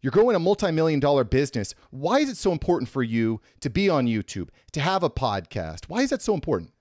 You're growing a multi-million-dollar business. Why is it so important for you to be on YouTube, to have a podcast? Why is that so important?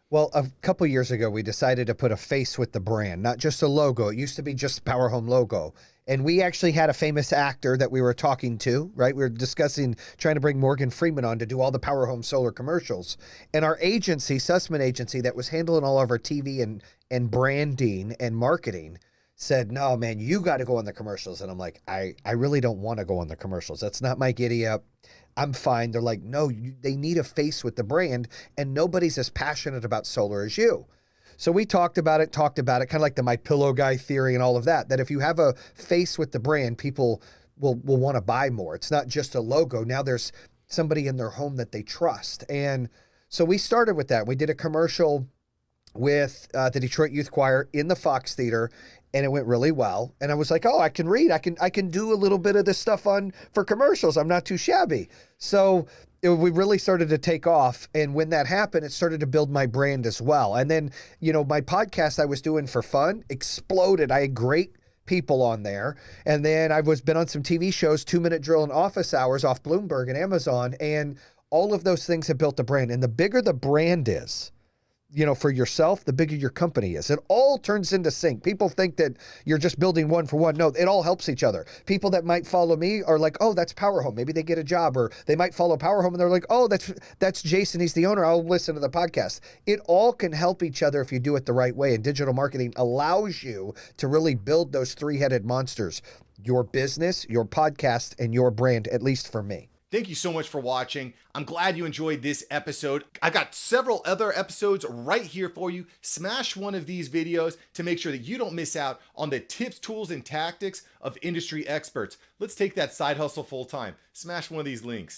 Well, a couple of years ago, we decided to put a face with the brand, not just a logo. It used to be just the Powerhome logo. And we actually had a famous actor that we were talking to, right? We were discussing trying to bring Morgan Freeman on to do all the Powerhome solar commercials. And our agency, Sussman Agency, that was handling all of our TV and branding and marketing said, no, man, you got to go on the commercials. And I'm like, I really don't want to go on the commercials. That's not my giddy up. I'm fine. They're like, no, they need a face with the brand, and nobody's as passionate about solar as you. So we talked about it, kind of like the My Pillow guy theory and all of that, that if you have a face with the brand, people will want to buy more. It's not just a logo. Now there's somebody in their home that they trust. And so we started with that. We did a commercial with the Detroit Youth Choir in the Fox Theater, and it went really well. And I was like, oh, I can read. I can do a little bit of this stuff for commercials. I'm not too shabby. So we really started to take off. And when that happened, it started to build my brand as well. And then, my podcast I was doing for fun exploded. I had great people on there. And then I was been on some TV shows, 2 Minute Drill and Office Hours off Bloomberg and Amazon. And all of those things have built a brand. And the bigger the brand is, for yourself, the bigger your company is. It all turns into sync. People think that you're just building one for one. No, it all helps each other. People that might follow me are like, oh, that's Powerhome. Maybe they get a job, or they might follow Powerhome and they're like, oh, that's Jayson. He's the owner. I'll listen to the podcast. It all can help each other if you do it the right way. And digital marketing allows you to really build those three-headed monsters: your business, your podcast, and your brand, at least for me. Thank you so much for watching. I'm glad you enjoyed this episode. I've got several other episodes right here for you. Smash one of these videos to make sure that you don't miss out on the tips, tools, and tactics of industry experts. Let's take that side hustle full time. Smash one of these links.